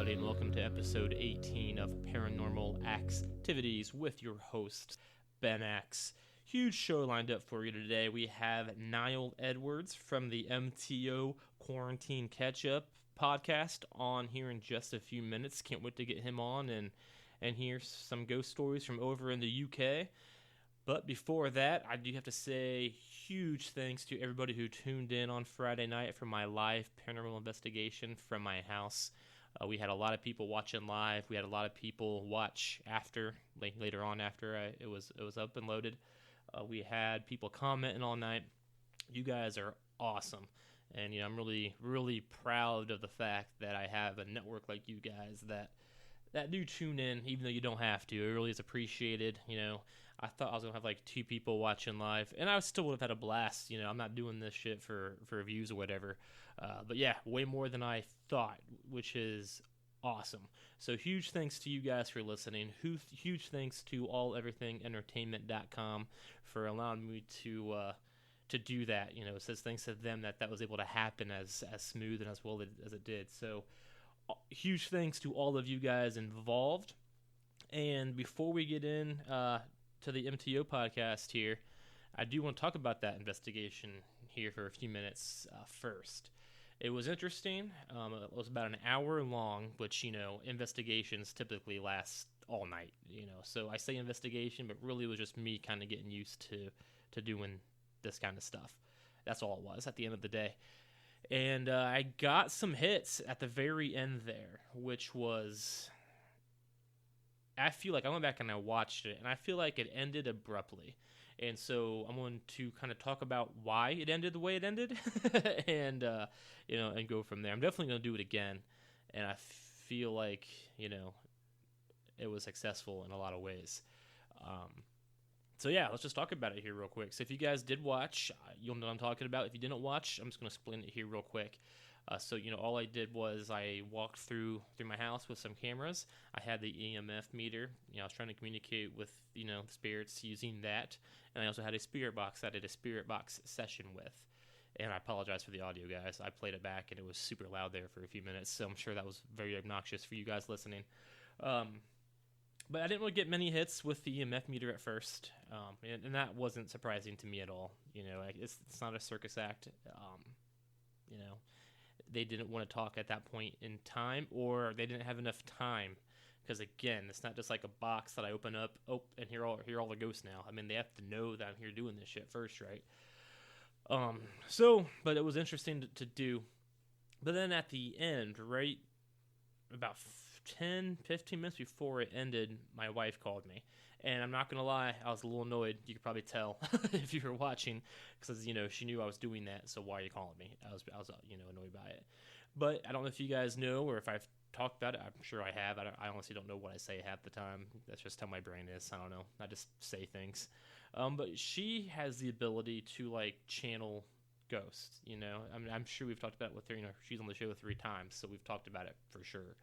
everybody, and welcome to episode 18 of Paranormal Axetivities with your host, Ben Axe. Huge show lined up for you today. We have Niall Edwards from the Emteo Quarantine Catch-Up podcast on here in just a few minutes. Can't wait to get him on and hear some ghost stories from over in the UK. But before that, I do have to say huge thanks to everybody who tuned in on Friday night for my live paranormal investigation from my house. We had a lot of people watching live. We had a lot of people watch later on after it was up and loaded. We had people commenting all night. You guys are awesome. And I'm really, really proud of the fact that I have a network like you guys that do tune in, even though you don't have to. It really is appreciated. I thought I was going to have like 2 people watching live, and I still would have had a blast. I'm not doing this shit for views or whatever. But yeah, way more than I thought, which is awesome. So huge thanks to you guys for listening. Huge thanks to alleverythingentertainment.com for allowing me to do that. It says thanks to them that was able to happen as smooth and as well as it did. So huge thanks to all of you guys involved. And before we get in to the MTO podcast here, I do want to talk about that investigation here for a few minutes first. It was interesting. It was about an hour long, which, investigations typically last all night, So I say investigation, but really it was just me kind of getting used to doing this kind of stuff. That's all it was at the end of the day. And I got some hits at the very end there, which was... I feel like I went back and I watched it, and I feel like it ended abruptly. And so I'm going to kind of talk about why it ended the way it ended, and and go from there. I'm definitely going to do it again, and I feel like it was successful in a lot of ways. So yeah, let's just talk about it here real quick. So if you guys did watch, you'll know what I'm talking about. If you didn't watch, I'm just going to explain it here real quick. So all I did was I walked through my house with some cameras. I had the EMF meter. I was trying to communicate with the spirits using that, and I also had a spirit box that I did a spirit box session with. And I apologize for the audio, guys. I played it back, and it was super loud there for a few minutes, so I'm sure that was very obnoxious for you guys listening. But I didn't really get many hits with the EMF meter at first, and that wasn't surprising to me at all. It's not a circus act. They didn't want to talk at that point in time, or they didn't have enough time. Because again, it's not just like a box that I open up, and here are all the ghosts now. I mean, they have to know that I'm here doing this shit first, right? But it was interesting to do. But then at the end, right, about 10, 15 minutes before it ended, my wife called me. And I'm not going to lie, I was a little annoyed. You could probably tell if you were watching, because, she knew I was doing that, so why are you calling me? I was annoyed by it. But I don't know if you guys know, or if I've talked about it. I'm sure I have. I honestly don't know what I say half the time. That's just how my brain is. I don't know. I just say things. But she has the ability to, channel ghosts, I'm sure we've talked about it with her. She's on the show 3 times, so we've talked about it for sure.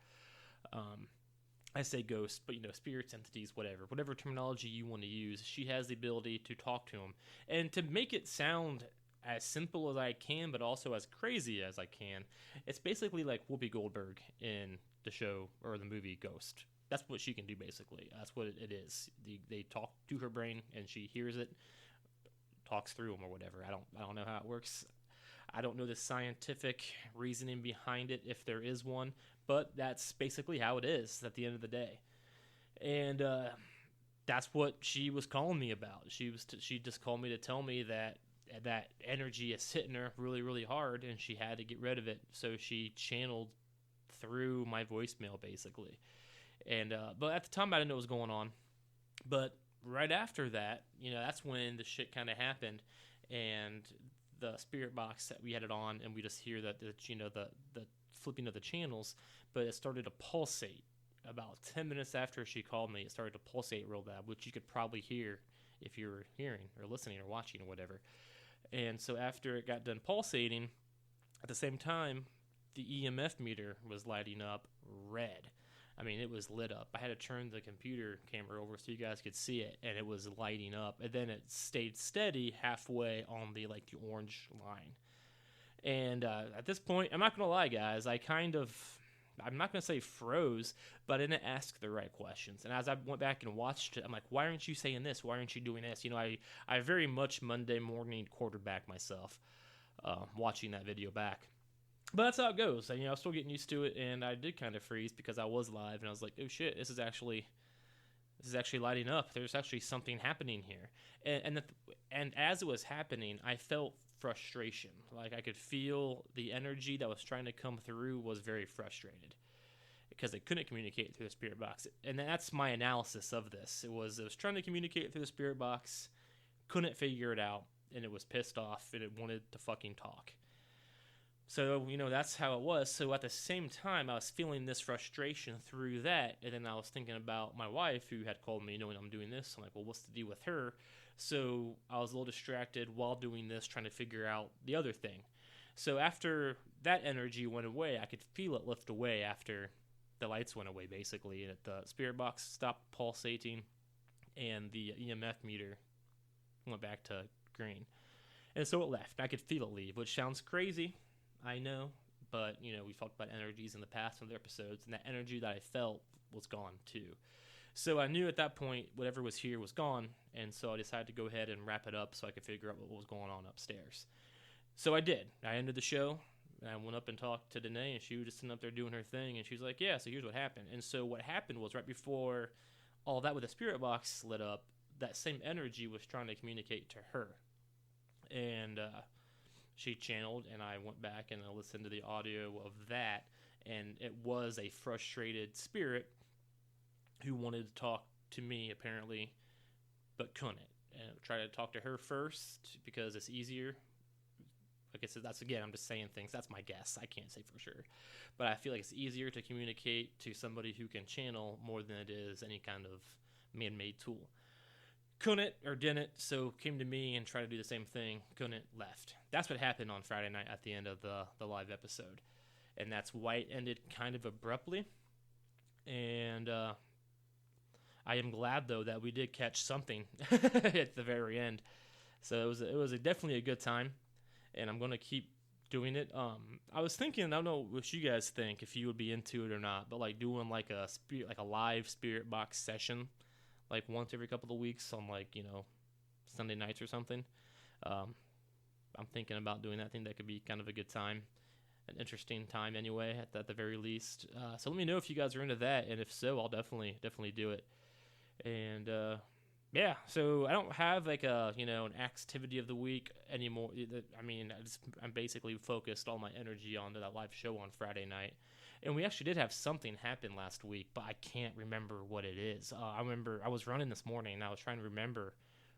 I say ghosts, but spirits, entities, whatever terminology you want to use, she has the ability to talk to them. And to make it sound as simple as I can, but also as crazy as I can, it's basically like Whoopi Goldberg in the show or the movie Ghost. That's what she can do, basically. That's what it is. They talk to her brain, and she hears it, talks through them or whatever. I don't know how it works. I don't know the scientific reasoning behind it, if there is one, but that's basically how it is at the end of the day. And that's what she was calling me about. She just called me to tell me that energy is hitting her really, really hard, and she had to get rid of it. So she channeled through my voicemail, basically. And but at the time, I didn't know what was going on. But right after that, that's when the shit kind of happened, and the spirit box that we had it on, and we just hear that the flipping of the channels, but it started to pulsate about 10 minutes after she called me. It started to pulsate real bad, which you could probably hear if you were hearing or listening or watching or whatever. And so after it got done pulsating, at the same time, the EMF meter was lighting up red. I mean, it was lit up. I had to turn the computer camera over so you guys could see it, and it was lighting up. And then it stayed steady halfway on the orange line. And at this point, I'm not going to lie, guys, I kind of I'm not going to say froze, but I didn't ask the right questions. And as I went back and watched it, I'm like, why aren't you saying this? Why aren't you doing this? I very much Monday morning quarterback myself watching that video back. But that's how it goes. And, I was still getting used to it, and I did kind of freeze because I was live, and I was like, oh shit, this is actually lighting up. There's actually something happening here. And as it was happening, I felt frustration. Like I could feel the energy that was trying to come through was very frustrated because it couldn't communicate through the spirit box. And that's my analysis of this. It was trying to communicate through the spirit box, couldn't figure it out, and it was pissed off, and it wanted to fucking talk. So, that's how it was. So at the same time, I was feeling this frustration through that. And then I was thinking about my wife who had called me knowing I'm doing this. I'm like, well, what's the deal with her? So I was a little distracted while doing this, trying to figure out the other thing. So after that energy went away, I could feel it lift away after the lights went away, basically. And the spirit box stopped pulsating and the EMF meter went back to green. And so it left. I could feel it leave, which sounds crazy. I know, but, we've talked about energies in the past in other episodes, and that energy that I felt was gone, too. So I knew at that point whatever was here was gone, and so I decided to go ahead and wrap it up so I could figure out what was going on upstairs. So I did. I ended the show, and I went up and talked to Danae, and she was just sitting up there doing her thing, and she was like, yeah, so here's what happened. And so what happened was right before all that with the spirit box lit up, that same energy was trying to communicate to her. And, she channeled, and I went back and I listened to the audio of that, and it was a frustrated spirit who wanted to talk to me, apparently, but couldn't. And I tried to talk to her first because it's easier. Like I said, I'm just saying things. That's my guess. I can't say for sure. But I feel like it's easier to communicate to somebody who can channel more than it is any kind of man-made tool. Couldn't or didn't, so came to me and tried to do the same thing. Couldn't, left. That's what happened on Friday night at the end of the live episode. And that's why it ended kind of abruptly. And I am glad, though, that we did catch something at the very end. So it was definitely a good time, and I'm going to keep doing it. I was thinking, I don't know what you guys think, if you would be into it or not, but like doing like a live spirit box session, like once every couple of weeks on Sunday nights or something. I'm thinking about doing that. I think that could be kind of a good time, an interesting time anyway, at the very least. So let me know if you guys are into that, and if so, I'll definitely do it. And yeah, so I don't have like an activity of the week anymore. I'm basically focused all my energy onto that live show on Friday night. And we actually did have something happen last week, but I can't remember what it is. I remember I was running this morning, and I was trying to remember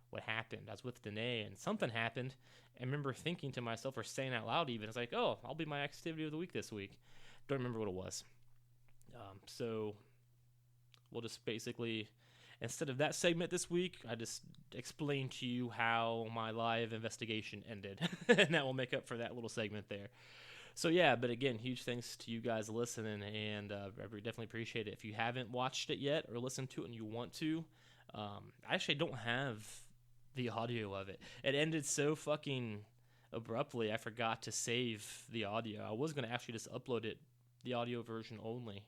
what happened. I was with Danae, and something happened. I remember thinking to myself, or saying out loud even, it's like, oh, I'll be my activity of the week this week. Don't remember what it was. So we'll just basically, instead of that segment this week, I just explained to you how my live investigation ended. And that will make up for that little segment there. So yeah, but again, huge thanks to you guys listening, and I definitely appreciate it. If you haven't watched it yet or listened to it and you want to, I actually don't have the audio of it. It ended so fucking abruptly, I forgot to save the audio. I was going to actually just upload it, the audio version only,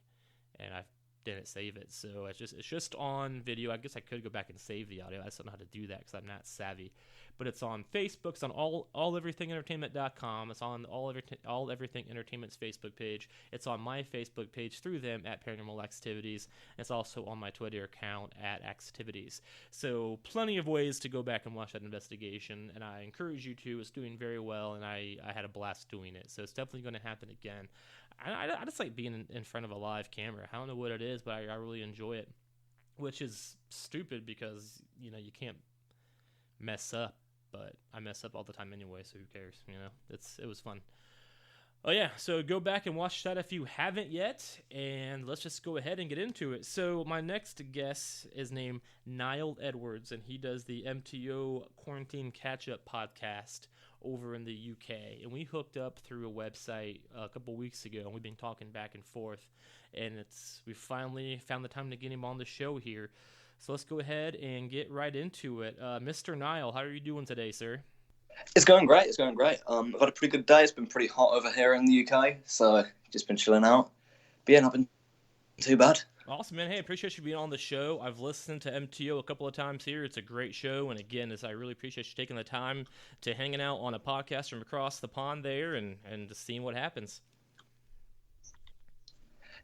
and I didn't save it. So it's just on video. I guess I could go back and save the audio. I just don't know how to do that because I'm not savvy. But it's on Facebook. It's on alleverythingentertainment.com. It's on All Everything Entertainment's Facebook page. It's on my Facebook page through them at Paranormal Axetivities. It's also on my Twitter account at Axetivities. So plenty of ways to go back and watch that investigation, and I encourage you to. It's doing very well, and I had a blast doing it. So it's definitely going to happen again. I just like being in front of a live camera. I don't know what it is, but I really enjoy it, which is stupid because, you can't mess up. But I mess up all the time anyway, so who cares? It was fun. Oh yeah, so go back and watch that if you haven't yet, and let's just go ahead and get into it. So my next guest is named Niall Edwards, and he does the Emteo Quarantine Catch-Up podcast over in the UK, and we hooked up through a website a couple weeks ago, and we've been talking back and forth, and we finally found the time to get him on the show here. So let's go ahead and get right into it. Mr. Niall, how are you doing today, sir? It's going great. I've had a pretty good day. It's been pretty hot over here in the UK, so just been chilling out. yeah, not been too bad. Awesome, man. Hey, appreciate you being on the show. I've listened to Emteo a couple of times here. It's a great show, and again, I really appreciate you taking the time to hanging out on a podcast from across the pond there and just seeing what happens.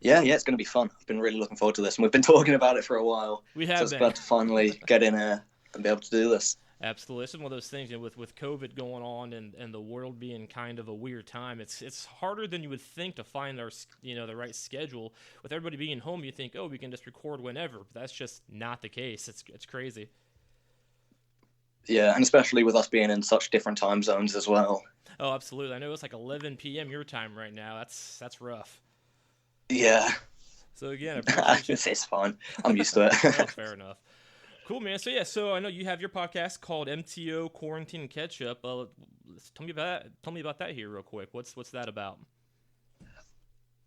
Yeah, it's going to be fun. I've been really looking forward to this, and we've been talking about it for a while. We have so it's glad to finally get in here and be able to do this. Absolutely. It's one of those things, with COVID going on and the world being kind of a weird time, it's harder than you would think to find the right schedule. With everybody being home, you think, oh, we can just record whenever. But that's just not the case. It's crazy. Yeah, and especially with us being in such different time zones as well. Oh, absolutely. I know it's like 11 p.m. your time right now. That's rough. Yeah. So again, it's fine. I'm used to it. Well, fair enough. Cool, man. So I know you have your podcast called MTO Quarantine Catch-Up. Tell me about that here real quick. What's that about?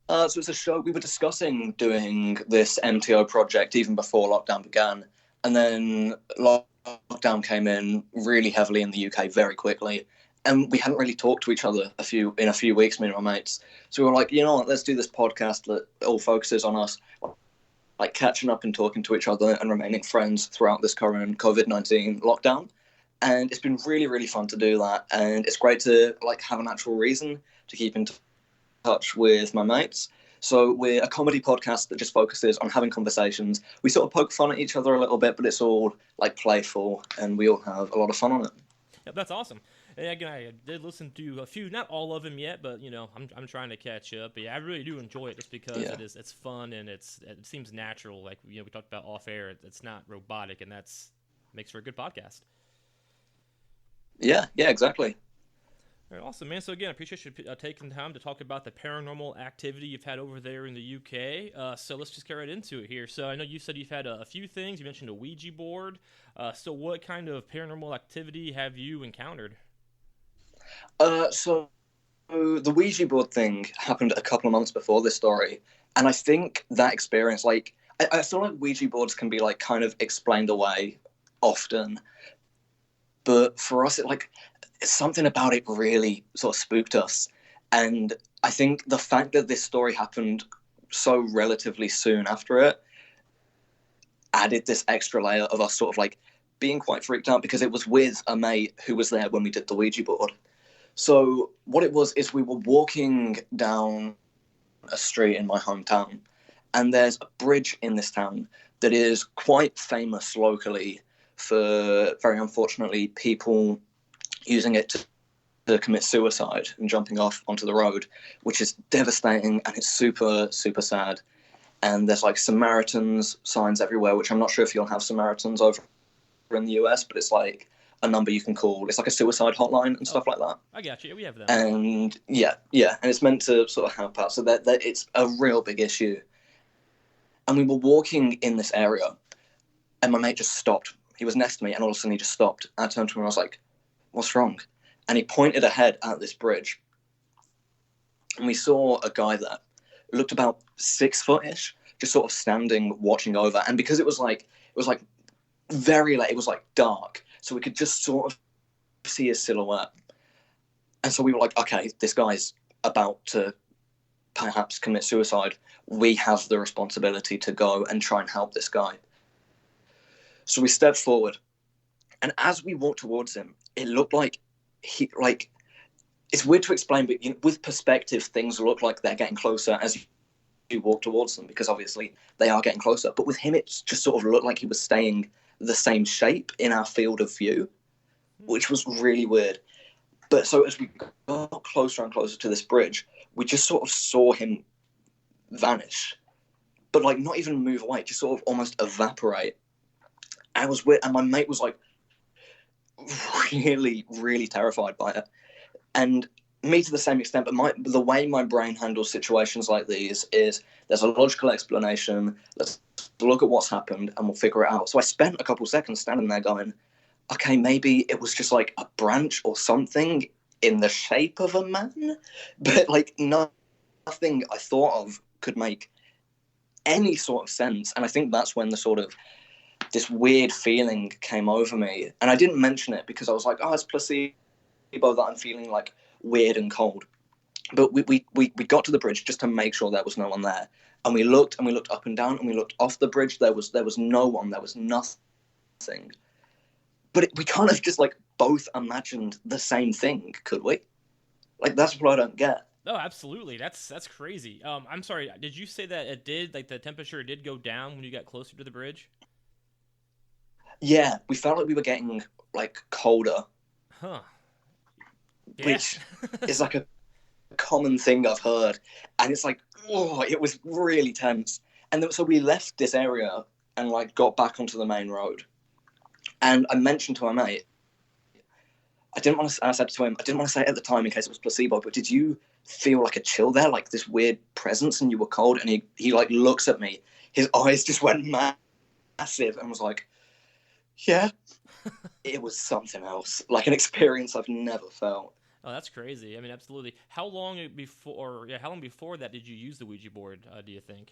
So it's a show. We were discussing doing this MTO project even before lockdown began, and then lockdown came in really heavily in the UK very quickly, and we hadn't really talked to each other in a few weeks, me and my mates. So we were like, you know what, let's do this podcast that all focuses on us, like catching up and talking to each other and remaining friends throughout this current COVID-19 lockdown. And it's been really, really fun to do that. And it's great to have an actual reason to keep in touch with my mates. So we're a comedy podcast that just focuses on having conversations. We sort of poke fun at each other a little bit, but it's all playful, and we all have a lot of fun on it. Yeah, that's awesome. And again, I did listen to a few, not all of them yet, but I'm trying to catch up. But yeah, I really do enjoy it just because it's fun and it seems natural. Like we talked about off air, it's not robotic, and that's makes for a good podcast. Yeah, exactly. All right, awesome, man. So again, I appreciate you taking time to talk about the paranormal activity you've had over there in the UK. So let's just get right into it here. So I know you said you've had a few things. You mentioned a Ouija board. So what kind of paranormal activity have you encountered? So the Ouija board thing happened a couple of months before this story, and I think that experience, I feel like Ouija boards can be kind of explained away often, but for us, something about it really sort of spooked us. And I think the fact that this story happened so relatively soon after it added this extra layer of us sort of being quite freaked out, because it was with a mate who was there when we did the Ouija board. So what it was is we were walking down a street in my hometown, and there's a bridge in this town that is quite famous locally for, very unfortunately, people using it to commit suicide and jumping off onto the road, which is devastating, and it's super, super sad. And there's Samaritans signs everywhere, which I'm not sure if you'll have Samaritans over in the US, but it's a number you can call. It's a suicide hotline and stuff like that. I got you. We have that. And yeah, and it's meant to sort of help out. So that it's a real big issue. And we were walking in this area, and my mate just stopped. He was next to me, and all of a sudden he just stopped. I turned to him and I was like, "What's wrong?" And he pointed ahead at this bridge, and we saw a guy there who looked about 6 foot-ish, just sort of standing, watching over. And because it was very late, it was dark, so we could just sort of see his silhouette. And so we were like, okay, this guy's about to perhaps commit suicide. We have the responsibility to go and try and help this guy. So we stepped forward, and as we walked towards him, it looked like it's weird to explain, but with perspective, things look like they're getting closer as you walk towards them, because obviously they are getting closer. But with him, it just sort of looked like he was staying the same shape in our field of view, which was really weird. But so as we got closer and closer to this bridge, we just sort of saw him vanish, but not even move away, just sort of almost evaporate. And it was weird, and my mate was really, really terrified by it. And me to the same extent, but the way my brain handles situations like these is there's a logical explanation. Let's look at what's happened and we'll figure it out. So I spent a couple seconds standing there going, okay, maybe it was just a branch or something in the shape of a man, but nothing I thought of could make any sort of sense. And I think that's when the sort of this weird feeling came over me. And I didn't mention it because I was like, oh, it's placebo that I'm feeling weird and cold. But we got to the bridge just to make sure there was no one there. And we looked up and down, and we looked off the bridge. There was no one. There was nothing. But we kind of just like both imagined the same thing, could we? Like, that's what I don't get. Oh, absolutely. That's crazy. I'm sorry. Did you say that it did, like, the temperature did go down when you got closer to the bridge? Yeah, we felt like we were getting like colder. Huh. Yeah. Which is like a common thing I've heard, and it's like, oh, it was really tense. And then, so we left this area and like got back onto the main road, and I mentioned to my mate, I said to him, I didn't want to say it at the time in case it was placebo, but did you feel like a chill there, like this weird presence, and you were cold? And he like looks at me, his eyes just went massive, and was like, yeah. It was something else, like an experience I've never felt. Oh, that's crazy. I mean, absolutely. How long before that did you use the Ouija board, do you think?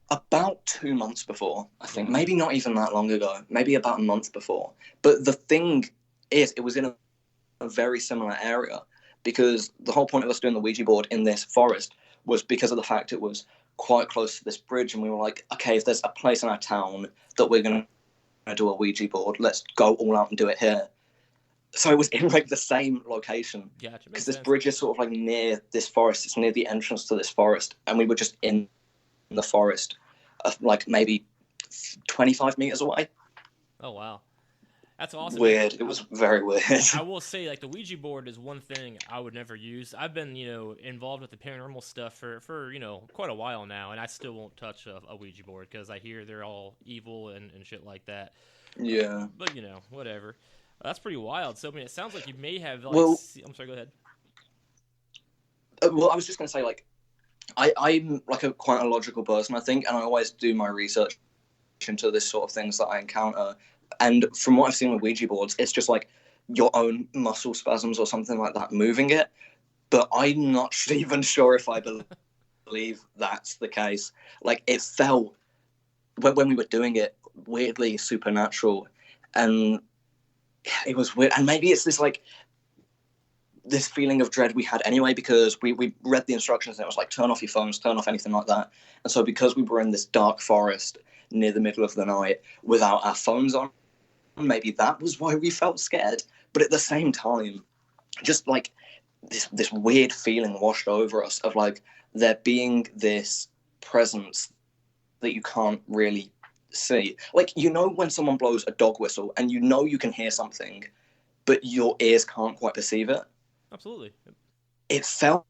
About 2 months before, I think. Maybe not even that long ago. Maybe about a month before. But the thing is, it was in a very similar area, because the whole point of us doing the Ouija board in this forest was because of the fact it was quite close to this bridge, and we were like, okay, if there's a place in our town that we're going to do a Ouija board, let's go all out and do it here. So it was in like the same location. Gotcha. Because this bridge is sort of like near this forest. It's near the entrance to this forest, and we were just in the forest, like maybe 25 meters away. Oh, wow. That's awesome. Weird. It was very weird. I will say, like, the Ouija board is one thing I would never use. I've been, involved with the paranormal stuff for quite a while now, and I still won't touch a Ouija board because I hear they're all evil and shit like that. Yeah. But, whatever. That's pretty wild. So, I mean, it sounds like you may have, like... Well, I'm sorry, go ahead. Well, I was just going to say, like, I'm like quite a logical person, I think, and I always do my research into this sort of things that I encounter. And from what I've seen with Ouija boards, it's just like your own muscle spasms or something like that moving it. But I'm not even sure if I believe that's the case. Like, it felt, when we were doing it, weirdly supernatural. And it was weird. And maybe it's this feeling of dread we had anyway, because we read the instructions and it was like, turn off your phones, turn off anything like that. And so because we were in this dark forest near the middle of the night without our phones on, maybe that was why we felt scared. But at the same time, just like this weird feeling washed over us of like there being this presence that you can't really see. Like, when someone blows a dog whistle and you can hear something, but your ears can't quite perceive it. Absolutely. It felt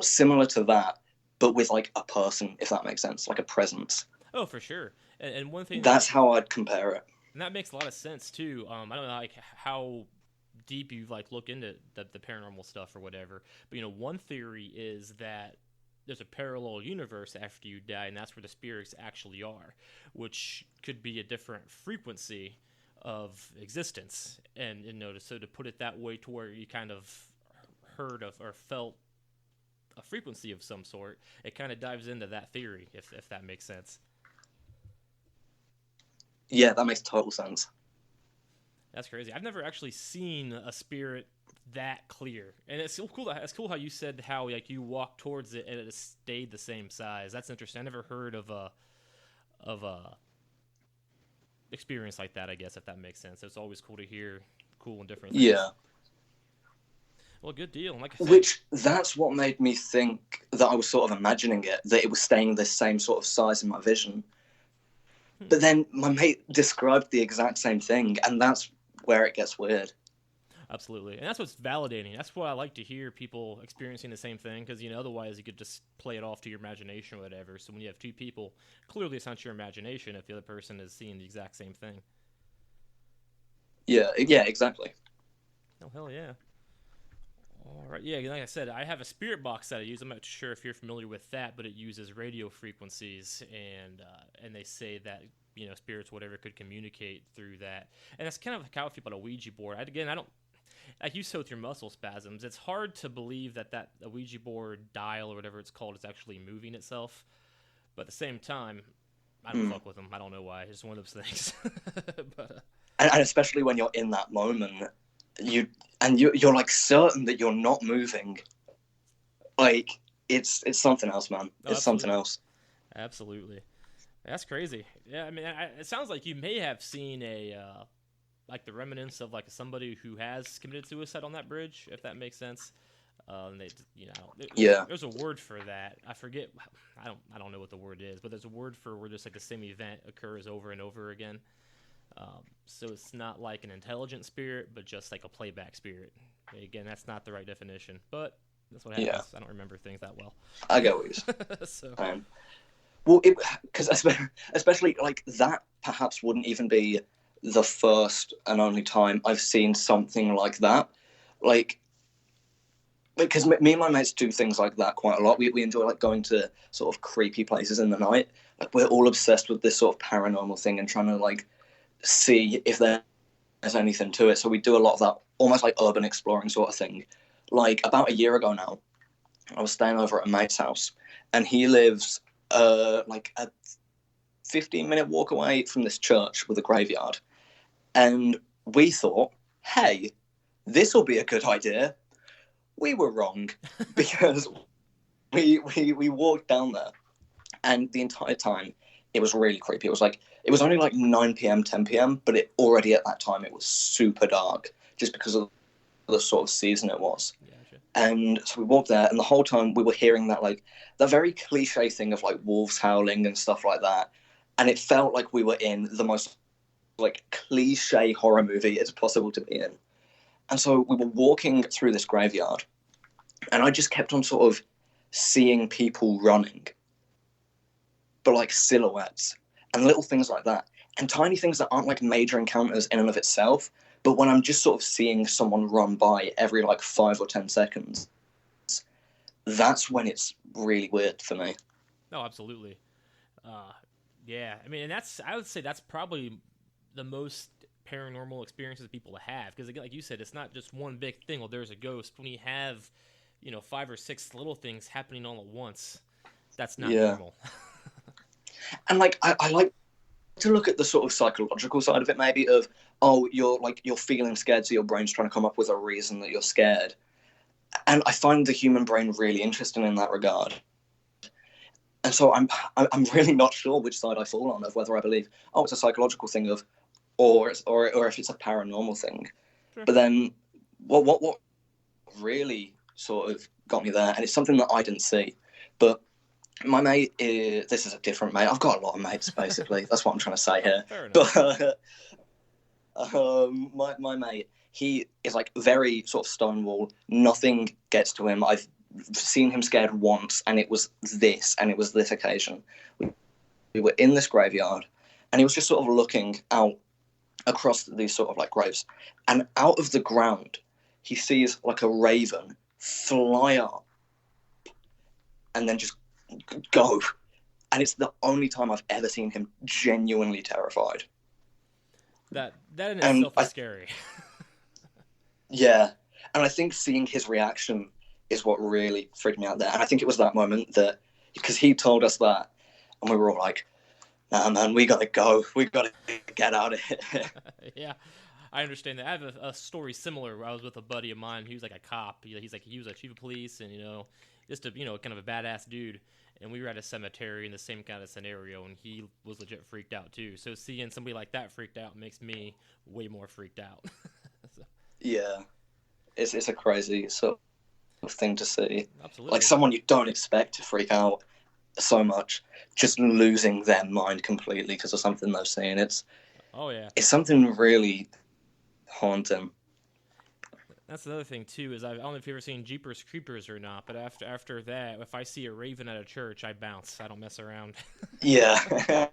similar to that, but with like a person, if that makes sense, like a presence. Oh, for sure. And one thing... That's how I'd compare it. And that makes a lot of sense, too. I don't know, like, how deep you like look into the paranormal stuff or whatever. But, one theory is that there's a parallel universe after you die, and that's where the spirits actually are, which could be a different frequency of existence. And, so to put it that way, to where you kind of heard of or felt a frequency of some sort, it kind of dives into that theory, if that makes sense. Yeah, that makes total sense. That's crazy. I've never actually seen a spirit that clear, and it's so cool. It's cool how you said how like you walked towards it and it stayed the same size. That's interesting. I never heard of a experience like that, I guess, if that makes sense. It's always cool to hear cool and different things. Yeah. Well, good deal. Like I said, Which, that's what made me think that I was sort of imagining it, that it was staying the same sort of size in my vision. But then my mate described the exact same thing, and that's where it gets weird. Absolutely. And that's what's validating. That's what I like to hear, people experiencing the same thing, because, otherwise you could just play it off to your imagination or whatever. So when you have two people, clearly it's not your imagination if the other person is seeing the exact same thing. Yeah, exactly. Oh, hell yeah. All right. Yeah, like I said, I have a spirit box that I use. I'm not sure if you're familiar with that, but it uses radio frequencies, and they say that spirits, whatever, could communicate through that. And that's kind of how I feel about a Ouija board. I don't like you said with your muscle spasms. It's hard to believe that a Ouija board dial or whatever it's called is actually moving itself. But at the same time, I don't fuck with them. I don't know why. It's just one of those things. But and especially when you're in that moment, you're like certain that you're not moving. Like it's something else, man. Oh, it's something else. Absolutely. That's crazy. Yeah, I mean, it sounds like you may have seen like the remnants of like somebody who has committed suicide on that bridge, if that makes sense. There's a word for that. I forget. I don't know what the word is, but there's a word for where just like the same event occurs over and over again. So it's not like an intelligent spirit, but just like a playback spirit. Again, that's not the right definition, but that's what happens. Yeah. I don't remember things that well. I get what you're saying. Well, because especially like that perhaps wouldn't even be the first and only time I've seen something like that. Like, because me and my mates do things like that quite a lot. We enjoy like going to sort of creepy places in the night. Like we're all obsessed with this sort of paranormal thing and trying to like see if there's anything to it. So we do a lot of that, almost like urban exploring sort of thing. Like about a year ago now, I was staying over at a mate's house, and he lives like a 15-minute walk away from this church with a graveyard. And we thought, hey, this will be a good idea. We were wrong, because we walked down there, and the entire time it was really creepy. It was only like 9 p.m, 10 p.m, but it already at that time it was super dark, just because of the sort of season it was. Gotcha. And so we walked there, and the whole time we were hearing that like that very cliche thing of like wolves howling and stuff like that, and it felt like we were in the most like cliche horror movie it's possible to be in. And so we were walking through this graveyard, and I just kept on sort of seeing people running, but like silhouettes and little things like that, and tiny things that aren't like major encounters in and of itself, but when I'm just sort of seeing someone run by every like 5 or 10 seconds, that's when it's really weird for me. No, absolutely. Yeah, I mean, and I would say that's probably the most paranormal experiences people have, because again, like you said, it's not just one big thing. Well, there's a ghost. When you have 5 or 6 little things happening all at once, that's not normal. And like I like to look at the sort of psychological side of it, maybe, of you're feeling scared, so your brain's trying to come up with a reason that you're scared. And I find the human brain really interesting in that regard. And so I'm really not sure which side I fall on, of whether I believe it's a psychological thing or if it's a paranormal thing. Sure. But then what really sort of got me there, and it's something that I didn't see, but my mate this is a different mate. I've got a lot of mates, basically. That's what I'm trying to say here. But my mate, he is like very sort of stonewall. Nothing gets to him. I've seen him scared once, and it was this occasion. We were in this graveyard, and he was just sort of looking out across these sort of like graves, and out of the ground he sees like a raven fly up and then just go. And it's the only time I've ever seen him genuinely terrified. That in itself is scary. Yeah, and I think seeing his reaction is what really freaked me out there. And I think it was that moment that, because he told us that, and we were all like, nah, man, we gotta go. We gotta get out of here. Yeah, I understand that. I have a story similar where I was with a buddy of mine. He was like a cop. He was a chief of police, and just a kind of a badass dude. And we were at a cemetery in the same kind of scenario, and he was legit freaked out too. So seeing somebody like that freaked out makes me way more freaked out. So. Yeah, it's a crazy sort of thing to see. Absolutely. Like someone you don't expect to freak out so much, just losing their mind completely because of something they've seen. It's something really haunting. That's another thing too, is I don't know if you've ever seen Jeepers Creepers or not, but after that, if I see a raven at a church, I bounce. I don't mess around. Yeah.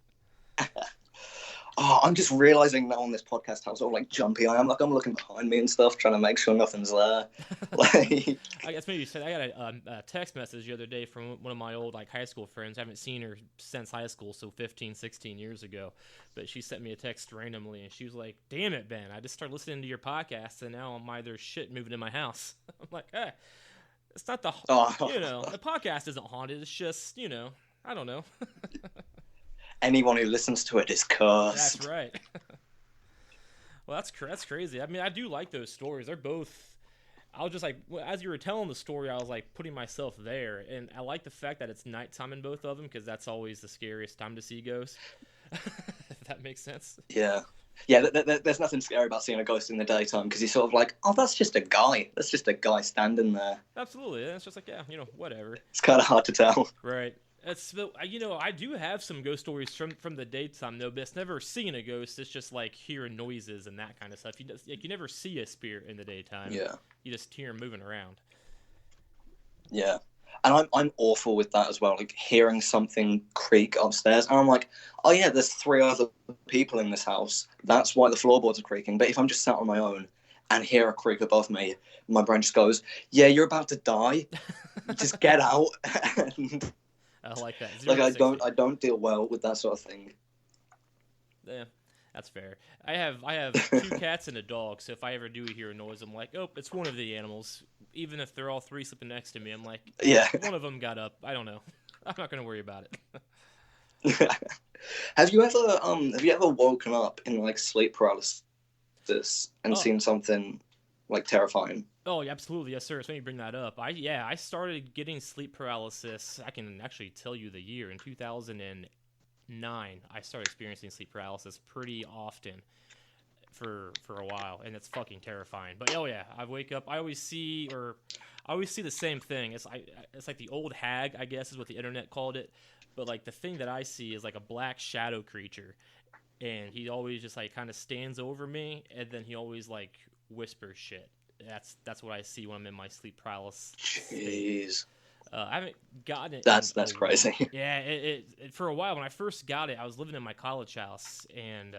I'm just realizing now on this podcast how sort of like jumpy I am. Like I'm looking behind me and stuff, trying to make sure nothing's there. Like, I guess maybe you said, I got a text message the other day from one of my old like high school friends. I haven't seen her since high school, so 15, 16 years ago. But she sent me a text randomly, and she was like, "Damn it, Ben! I just started listening to your podcast, and now there's shit moving in my house." I'm like, "Hey, it's not the the podcast isn't haunted. It's just I don't know." Anyone who listens to it is cursed. That's right. Well, that's crazy. I mean, I do like those stories. They're both. I was just like, as you were telling the story, I was like putting myself there, and I like the fact that it's nighttime in both of them because that's always the scariest time to see ghosts. If that makes sense. Yeah. Yeah, there's nothing scary about seeing a ghost in the daytime because you're sort of like, oh, that's just a guy. That's just a guy standing there. Absolutely. It's just like, yeah, whatever. It's kind of hard to tell. Right. I do have some ghost stories from the daytime though, but it's never seeing a ghost. It's just like hearing noises and that kind of stuff. You never see a spirit in the daytime. Yeah. You just hear them moving around. Yeah. And I'm awful with that as well, like hearing something creak upstairs. And I'm like, oh yeah, there's 3 other people in this house. That's why the floorboards are creaking. But if I'm just sat on my own and hear a creak above me, my brain just goes, yeah, you're about to die. Just get out. And I like that. like I don't deal well with that sort of thing. Yeah, that's fair. I have 2 cats and a dog, so if I ever do hear a noise, I'm like, oh, it's one of the animals. Even if they're all 3 sleeping next to me, I'm like, yeah, one of them got up. I don't know. I'm not gonna worry about it. Have you ever woken up in like sleep paralysis and seen something like terrifying? Oh, absolutely, yes, sir. So when you bring that up, I started getting sleep paralysis. I can actually tell you the year in 2009. I started experiencing sleep paralysis pretty often for a while, and it's fucking terrifying. But oh yeah, I wake up. I always see the same thing. It's like the old hag, I guess, is what the internet called it. But like the thing that I see is like a black shadow creature, and he always just like kind of stands over me, and then he always like whispers shit. That's what I see when I'm in my sleep paralysis. Jeez. I haven't gotten it. That's crazy. Yeah, it for a while when I first got it, I was living in my college house, and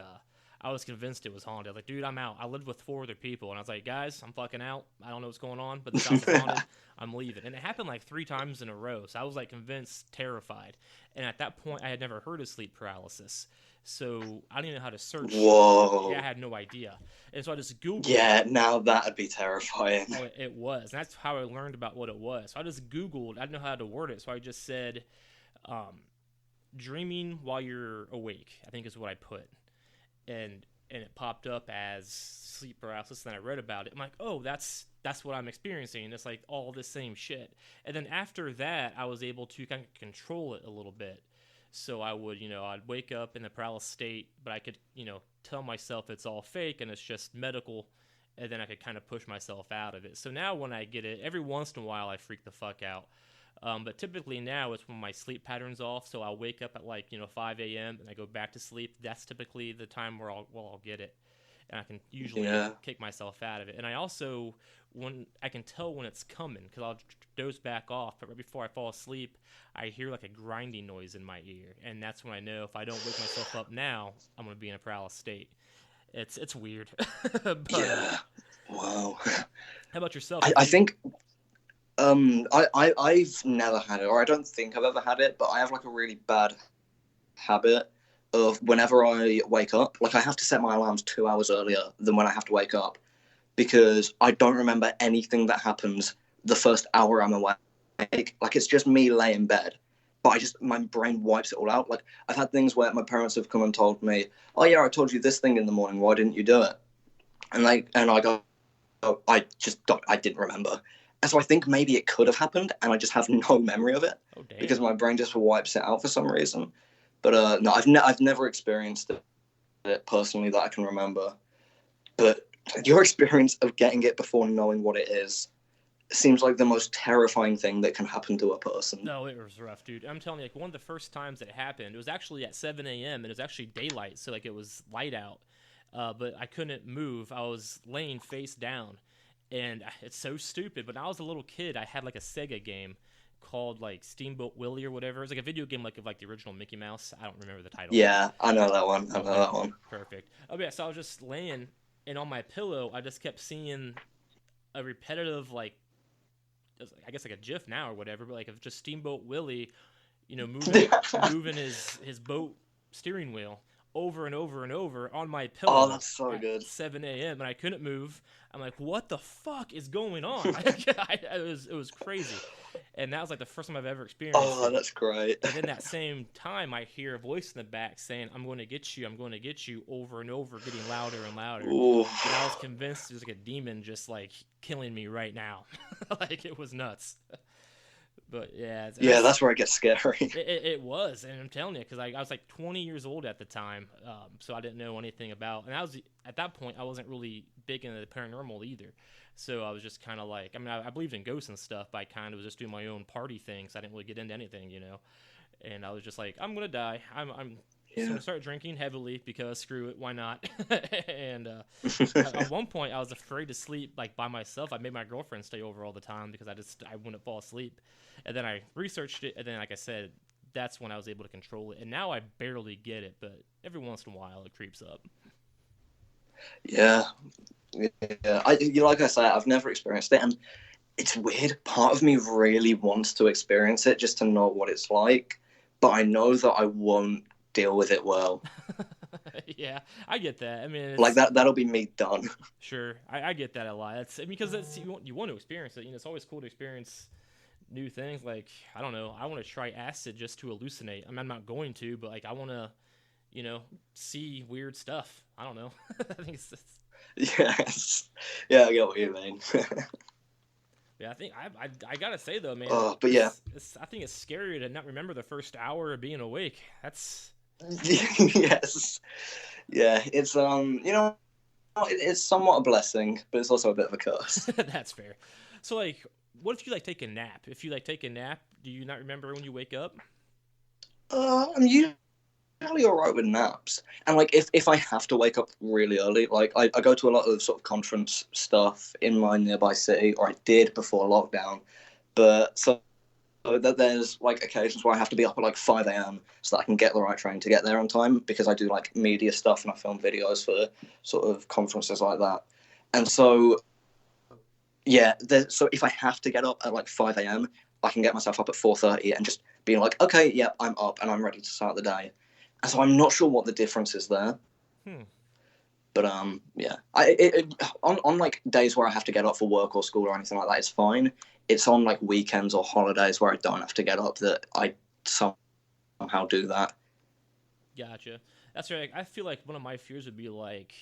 I was convinced it was haunted. I was like, dude, I'm out. I lived with 4 other people, and I was like, guys, I'm fucking out. I don't know what's going on, but this house is haunted. I'm leaving. And it happened like 3 times in a row, so I was like convinced, terrified. And at that point, I had never heard of sleep paralysis, so I didn't know how to search. Whoa. Yeah, I had no idea. And so I just Googled Yeah, now that'd be terrifying. Oh, it was. And that's how I learned about what it was. So I just Googled. I didn't know how to word it, so I just said, dreaming while you're awake, I think is what I put. And it popped up as sleep paralysis, and then I read about it. I'm like, oh, that's what I'm experiencing. It's like all the same shit. And then after that, I was able to kind of control it a little bit. So I would, I'd wake up in the paralysis state, but I could, tell myself it's all fake and it's just medical, and then I could kind of push myself out of it. So now when I get it, every once in a while I freak the fuck out. But typically now it's when my sleep pattern's off, so I'll wake up at 5 a.m. and I go back to sleep. That's typically the time where I'll get it, and I can usually kick myself out of it. And I also, when I can tell when it's coming, because I'll doze back off, but right before I fall asleep, I hear like a grinding noise in my ear, and that's when I know if I don't wake myself up now, I'm gonna be in a paralysis state. It's weird. But, yeah. Wow. How about yourself? I think. I've never had it, or I don't think I've ever had it, but I have like a really bad habit of whenever I wake up, like I have to set my alarms 2 hours earlier than when I have to wake up, because I don't remember anything that happens the first hour I'm awake. Like it's just me laying in bed, but my brain wipes it all out. Like I've had things where my parents have come and told me, oh yeah, I told you this thing in the morning, why didn't you do it? And I go, oh, I didn't remember. And so I think maybe it could have happened, and I just have no memory of it because my brain just wipes it out for some reason. But no, I've never experienced it personally that I can remember. But your experience of getting it before knowing what it is seems like the most terrifying thing that can happen to a person. No, it was rough, dude. I'm telling you, like one of the first times that it happened, it was actually at 7 a.m. and it was actually daylight, so like it was light out. But I couldn't move. I was laying face down. And it's so stupid, but when I was a little kid, I had like a Sega game called like Steamboat Willie or whatever. It was like a video game of the original Mickey Mouse. I don't remember the title. Yeah, I know that one. Perfect. Oh yeah, so I was just laying, and on my pillow, I just kept seeing a repetitive I guess like a GIF now or whatever, but like of just Steamboat Willie, moving his boat steering wheel over and over and over on my pillow. Oh, that's so good. 7 a.m. and I couldn't move. I'm like, what the fuck is going on? It was crazy. And that was like the first time I've ever experienced Oh, it. that's great. And then that same time, I hear a voice in the back saying, "I'm going to get you, I'm going to get you," over and over, getting louder and louder. Ooh. And I was convinced it was like a demon just like killing me right now. Like, it was nuts. But yeah, Yeah, that's where it gets scary. It was, and I'm telling you, because I was like 20 years old at the time, so I didn't know anything about, and at that point, I wasn't really big into the paranormal either, so I was just kind of like, I mean, I believed in ghosts and stuff, but I kind of was just doing my own party things. I didn't really get into anything, and I was just like, I'm gonna die. I'm Yeah. So I started drinking heavily because screw it, why not? And at one point, I was afraid to sleep like by myself. I made my girlfriend stay over all the time because I wouldn't fall asleep. And then I researched it, and then, like I said, that's when I was able to control it. And now I barely get it, but every once in a while it creeps up. Yeah. Like I say, I've never experienced it, and it's weird. Part of me really wants to experience it just to know what it's like, but I know that I won't deal with it well. Yeah, I get that. I mean, like that'll be me done. Sure, I get that a lot. Because you want to experience it. It's always cool to experience new things. Like, I don't know, I want to try acid just to hallucinate. I mean, I'm not going to, but like, I want to, see weird stuff. I don't know. I think it's just... Yes. Yeah, I get what you mean. Yeah, I think I gotta say though, man. But yeah, I think it's scary to not remember the first hour of being awake. That's... Yes. Yeah, it's it's somewhat a blessing, but it's also a bit of a curse. That's fair. So, like, what if you like take a nap? If you like take a nap, do you not remember when you wake up? I'm usually all right with naps, and like if I have to wake up really early, like I go to a lot of sort of conference stuff in my nearby city, or I did before lockdown, but so that there's like occasions where I have to be up at like 5 a.m. so that I can get the right train to get there on time, because I do like media stuff and I film videos for sort of conferences like that. And so, yeah, so if I have to get up at like 5 a.m., I can get myself up at 4:30 and just being like, okay, yeah, I'm up and I'm ready to start the day. And so I'm not sure what the difference is there. But yeah, on like days where I have to get up for work or school or anything like that, it's fine. It's on like weekends or holidays where I don't have to get up that I somehow do that. Gotcha. That's right. I feel like one of my fears would be like,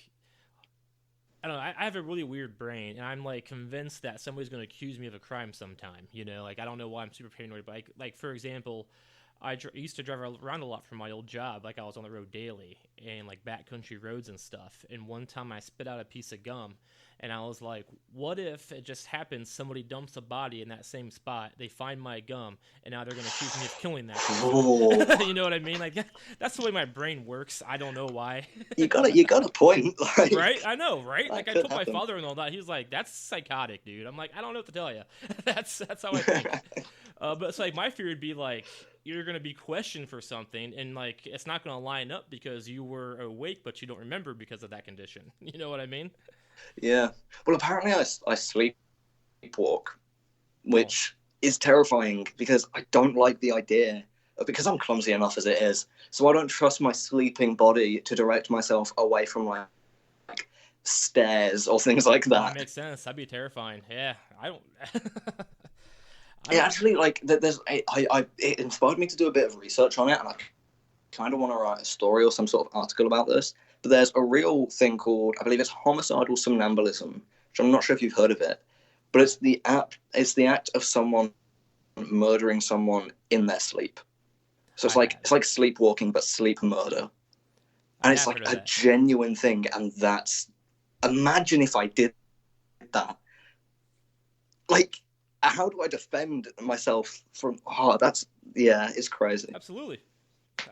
I don't know, I have a really weird brain, and I'm like convinced that somebody's going to accuse me of a crime sometime. Like, I don't know why I'm super paranoid, but like for example, I used to drive around a lot for my old job. Like, I was on the road daily and like backcountry roads and stuff. And one time I spit out a piece of gum, and I was like, what if it just happens somebody dumps a body in that same spot, they find my gum, and now they're going to accuse me of killing that person. You know what I mean? Like, that's the way my brain works. I don't know why. you got a point. Like, right? I know, right? Like, I told my father and all that. He was like, that's psychotic, dude. I'm like, I don't know what to tell you. That's how I think. But it's like, my fear would be like, you're going to be questioned for something, and like, it's not going to line up because you were awake but you don't remember because of that condition. You know what I mean? Yeah. Well, apparently I sleepwalk, which is terrifying because I don't like the idea, because I'm clumsy enough as it is. So I don't trust my sleeping body to direct myself away from like stairs or things like that. That makes sense. That'd be terrifying. Yeah. I don't... Yeah, actually, like, it inspired me to do a bit of research on it, and I kind of want to write a story or some sort of article about this. But there's a real thing called, I believe it's homicidal somnambulism, which I'm not sure if you've heard of it, but it's the act of someone murdering someone in their sleep. So it's like sleepwalking, but sleep murder. And it's like a genuine thing, and imagine if I did that. Like, how do I defend myself from? It's crazy. Absolutely.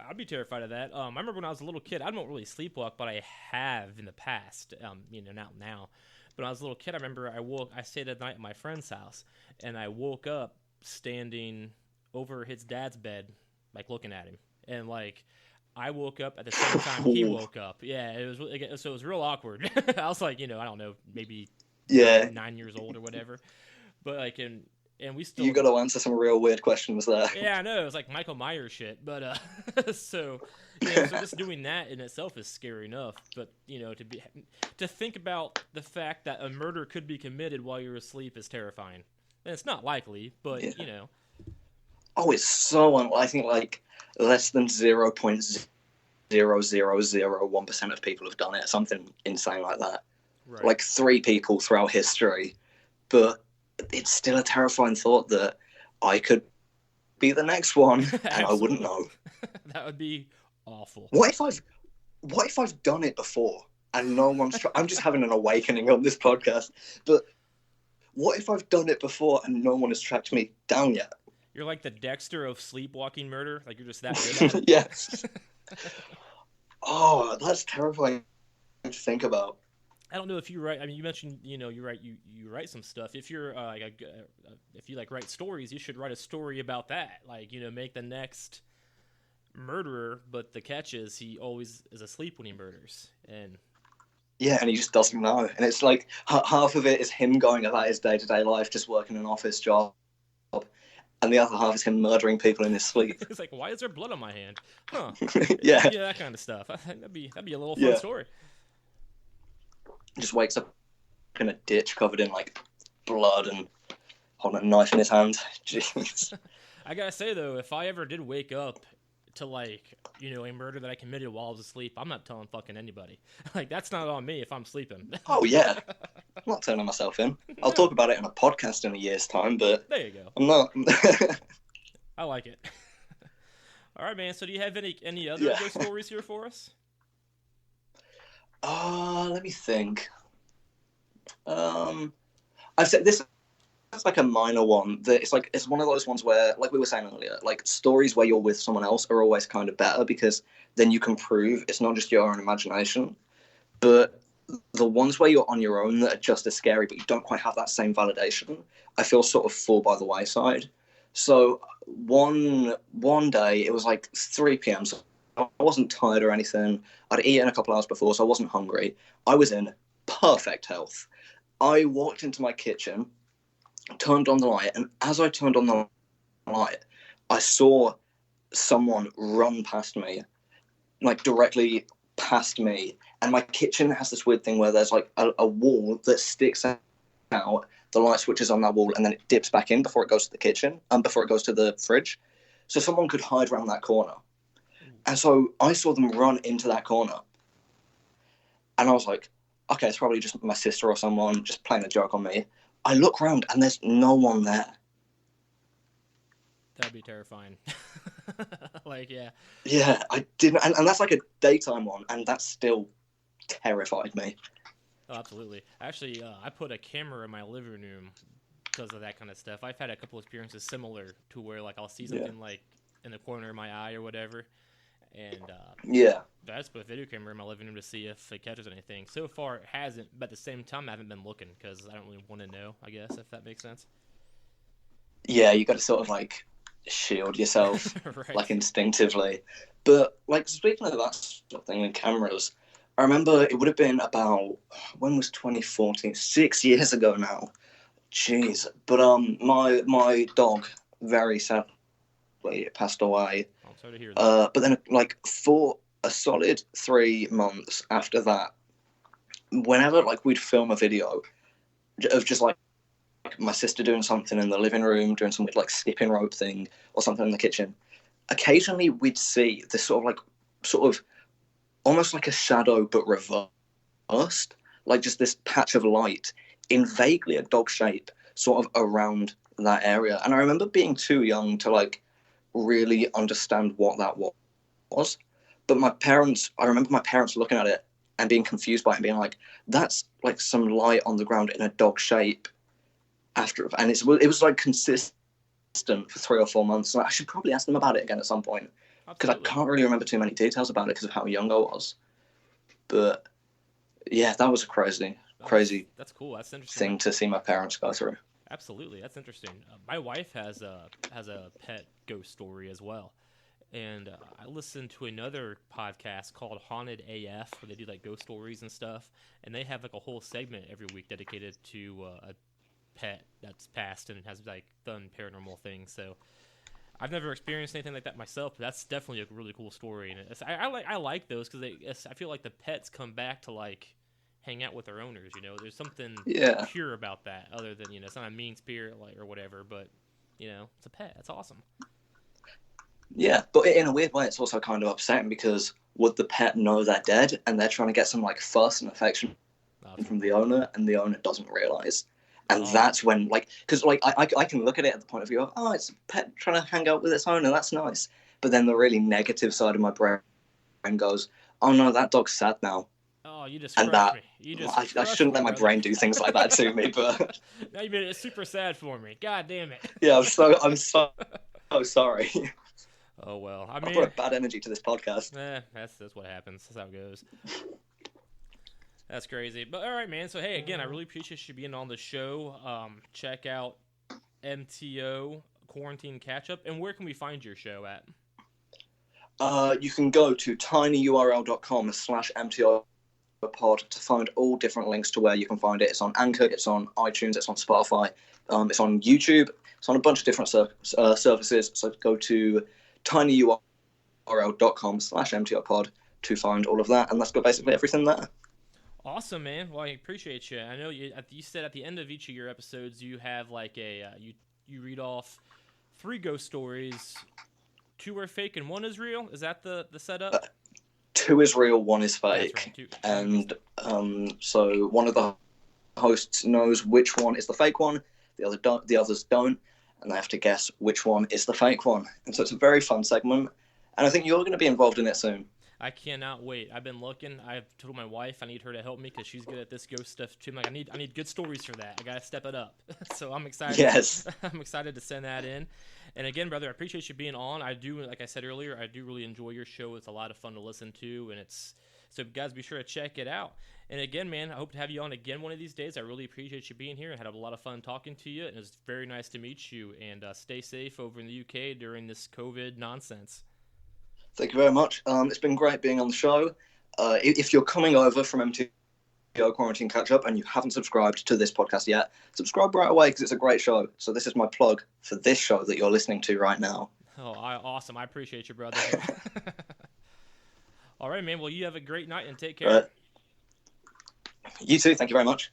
I'd be terrified of that. I remember when I was a little kid, I don't really sleepwalk, but I have in the past, not now. But when I was a little kid, I remember I stayed at night at my friend's house, and I woke up standing over his dad's bed, like looking at him. And like, I woke up at the same time he woke up. Yeah, it was real awkward. I was like, I don't know, maybe 9 years old or whatever. But like, and we still... You got to answer some real weird questions there. Yeah, I know. It was like Michael Myers shit. But so just doing that in itself is scary enough. But to think about the fact that a murder could be committed while you're asleep is terrifying. And it's not likely, but Yeah. you know. Oh, it's so I think like less than 0.0001% of people have done it. Something insane like that. Right. Like 3 people throughout history, but it's still a terrifying thought that I could be the next one and I wouldn't know. That would be awful. What if I've done it before and no one's I'm just having an awakening on this podcast, but what if I've done it before and no one has tracked me down yet? You're like the Dexter of sleepwalking murder. Like you're just that good at it. Yes. Oh, that's terrifying to think about. I don't know if you write. I mean, you mentioned you write you write some stuff. If you're if you like write stories, you should write a story about that. Like make the next murderer, but the catch is he always is asleep when he murders. And yeah, and he just doesn't know. And it's like half of it is him going about his day-to-day life, just working an office job, and the other half is him murdering people in his sleep. It's like, why is there blood on my hand? Huh? Yeah, that kind of stuff. I think that'd be a little fun story. Just wakes up in a ditch covered in like blood and holding a knife in his hand. Jeez. I gotta say though, if I ever did wake up to like a murder that I committed while I was asleep, I'm not telling fucking anybody. Like that's not on me if I'm sleeping. Oh yeah, I'm not turning myself in. I'll talk about it in a podcast in a year's time, but there you go. I'm not. I like it. All right, man. So do you have any other ghost stories here for us? Let me think. I've said this. That's like a minor one. That it's one of those ones where, like we were saying earlier, like stories where you're with someone else are always kind of better because then you can prove it's not just your own imagination. But the ones where you're on your own that are just as scary, but you don't quite have that same validation, I feel sort of fall by the wayside. So one day it was like 3 p.m. So I wasn't tired or anything. I'd eaten a couple hours before, so I wasn't hungry. I was in perfect health. I walked into my kitchen, turned on the light, and as I turned on the light, I saw someone run past me, like directly past me. And my kitchen has this weird thing where there's like a wall that sticks out, the light switches on that wall, and then it dips back in before it goes to the kitchen and before it goes to the fridge. So someone could hide around that corner. And so I saw them run into that corner. And I was like, okay, it's probably just my sister or someone just playing a joke on me. I look around and there's no one there. That'd be terrifying. Like, yeah. Yeah, I didn't. And that's like a daytime one, and that still terrified me. Oh, absolutely. Actually, I put a camera in my living room because of that kind of stuff. I've had a couple experiences similar to where, like, I'll see something like in the corner of my eye or whatever, and I just put a video camera in my living room to see if it catches anything. So far, it hasn't, but at the same time, I haven't been looking because I don't really want to know, I guess, if that makes sense. Yeah, you got to sort of, like, shield yourself, right. Like, instinctively. But, like, speaking of that sort of thing with cameras, I remember it would have been about, when was 2014? 6 years ago now. Jeez. But my dog, very sadly, passed away. I'm sorry to hear that. But then, like, for a solid 3 months after that, whenever, like, we'd film a video of just, like, my sister doing something in the living room, doing some, like, skipping rope thing or something in the kitchen, occasionally we'd see this sort of almost like a shadow but reversed, like just this patch of light in vaguely a dog shape sort of around that area. And I remember being too young to, like, really understand what that was. But I remember my parents looking at it and being confused by it and being like, that's like some light on the ground in a dog shape and it was like consistent for 3 or 4 months. So I should probably ask them about it again at some point, because I can't really remember too many details about it because of how young I was. But yeah, that was a crazy that's cool. That's interesting thing to see my parents go through. Absolutely, that's interesting. My wife has a pet ghost story as well, and I listened to another podcast called Haunted AF where they do like ghost stories and stuff, and they have like a whole segment every week dedicated to a pet that's passed and has like done paranormal things. So I've never experienced anything like that myself, but that's definitely a really cool story. And I like those because I feel like the pets come back to like hang out with their owners. There's something Yeah. pure about that, other than it's not a mean spirit or whatever, but it's a pet. That's awesome. Yeah, but in a weird way, it's also kind of upsetting because would the pet know they're dead and they're trying to get some like fuss and affection from the owner, and the owner doesn't realize. And that's when, because I can look at it at the point of view of, oh, it's a pet trying to hang out with its owner, that's nice. But then the really negative side of my brain goes, oh no, that dog's sad now. Oh, you just crushed me. I shouldn't let my brain do things like that to me, but now you made it super sad for me. God damn it. Yeah, I'm so sorry. Oh well, I brought a bad energy to this podcast. That's what happens. That's how it goes. That's crazy. But all right, man. So hey, again, I really appreciate you being on the show. Check out Emteo Quarantine Catch Up, and where can we find your show at? You can go to tinyurl.com/MTOpod to find all different links to where you can find it. It's on Anchor, it's on iTunes, it's on Spotify, it's on YouTube, it's on a bunch of different services. So go to tinyurl.com/MTOpod to find all of that, and that's got basically everything there. Awesome, man. Well, I appreciate you. I know you said at the end of each of your episodes you have like you read off 3 ghost stories. 2 are fake and 1 is real. Is that the setup? 2 is real, 1 is fake. Right, and so one of the hosts knows which one is the fake one, the others don't, and they have to guess which one is the fake one. And so it's a very fun segment, and I think you're going to be involved in it soon. I cannot wait. I've been looking. I've told my wife I need her to help me because she's good at this ghost stuff too. I'm like, I need good stories for that. I gotta step it up. So I'm excited. Yes. I'm excited to send that in. And again, brother, I appreciate you being on. I do, like I said earlier, I do really enjoy your show. It's a lot of fun to listen to, and so guys, be sure to check it out. And again, man, I hope to have you on again one of these days. I really appreciate you being here. I had a lot of fun talking to you, and it was very nice to meet you. And stay safe over in the UK during this COVID nonsense. Thank you very much. It's been great being on the show. If you're coming over from Emteo Quarantine Catch Up and you haven't subscribed to this podcast yet, subscribe right away because it's a great show. So this is my plug for this show that you're listening to right now. Oh, awesome. I appreciate you, brother. All right, man. Well, you have a great night and take care. You too. Thank you very much.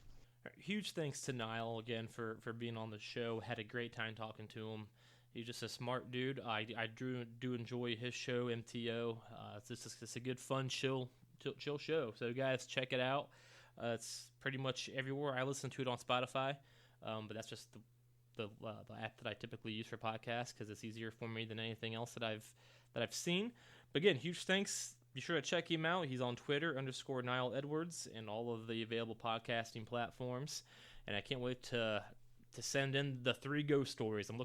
Huge thanks to Niall again for being on the show. Had a great time talking to him. He's just a smart dude. I do enjoy his show, Emteo. It's a good, fun, chill show. So, guys, check it out. It's pretty much everywhere. I listen to it on Spotify, but that's just the app that I typically use for podcasts because it's easier for me than anything else that I've seen. But again, huge thanks. Be sure to check him out. He's on Twitter _Niall Edwards and all of the available podcasting platforms. And I can't wait to send in the 3 ghost stories. I'm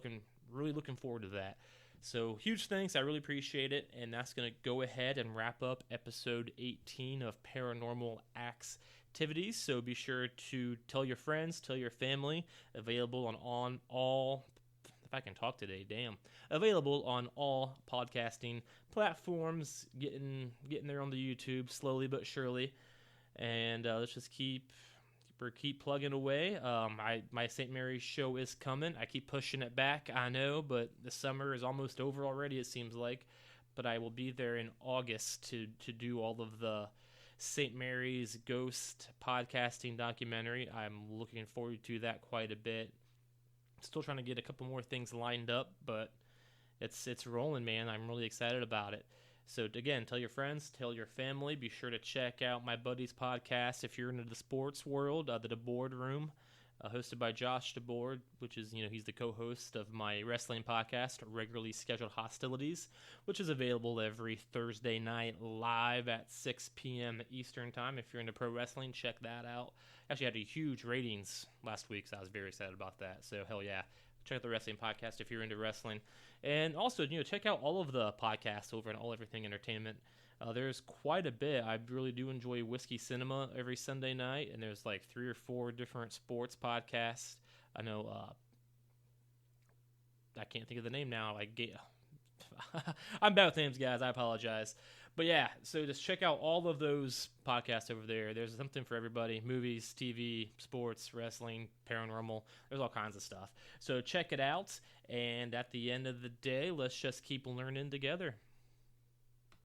really looking forward to that. So huge thanks. I really appreciate it. And that's going to go ahead and wrap up episode 18 of Paranormal Axetvities. So be sure to tell your friends, tell your family. Available on all, if I can talk today, damn. Available on all podcasting platforms. Getting there on the YouTube slowly but surely. And let's just keep plugging away. My St. Mary's show is coming. I keep pushing it back, I know, but the summer is almost over already, it seems like. But I will be there in August to do all of the St. Mary's ghost podcasting documentary. I'm looking forward to that quite a bit. Still trying to get a couple more things lined up, but it's rolling, man. I'm really excited about it. So, again, tell your friends, tell your family. Be sure to check out my buddy's podcast if you're into the sports world, the DeBoard Room, hosted by Josh DeBoard, which is, he's the co-host of my wrestling podcast, Regularly Scheduled Hostilities, which is available every Thursday night live at 6 p.m. Eastern Time. If you're into pro wrestling, check that out. Actually had a huge ratings last week, so I was very excited about that. So, hell yeah. Check out the wrestling podcast if you're into wrestling. And also, check out all of the podcasts over at All Everything Entertainment. There's quite a bit. I really do enjoy Whiskey Cinema every Sunday night, and there's like 3 or 4 different sports podcasts. I know, I can't think of the name now. I'm bad with names, guys. I apologize. But yeah, so just check out all of those podcasts over there. There's something for everybody. Movies, TV, sports, wrestling, paranormal. There's all kinds of stuff. So check it out. And at the end of the day, let's just keep learning together.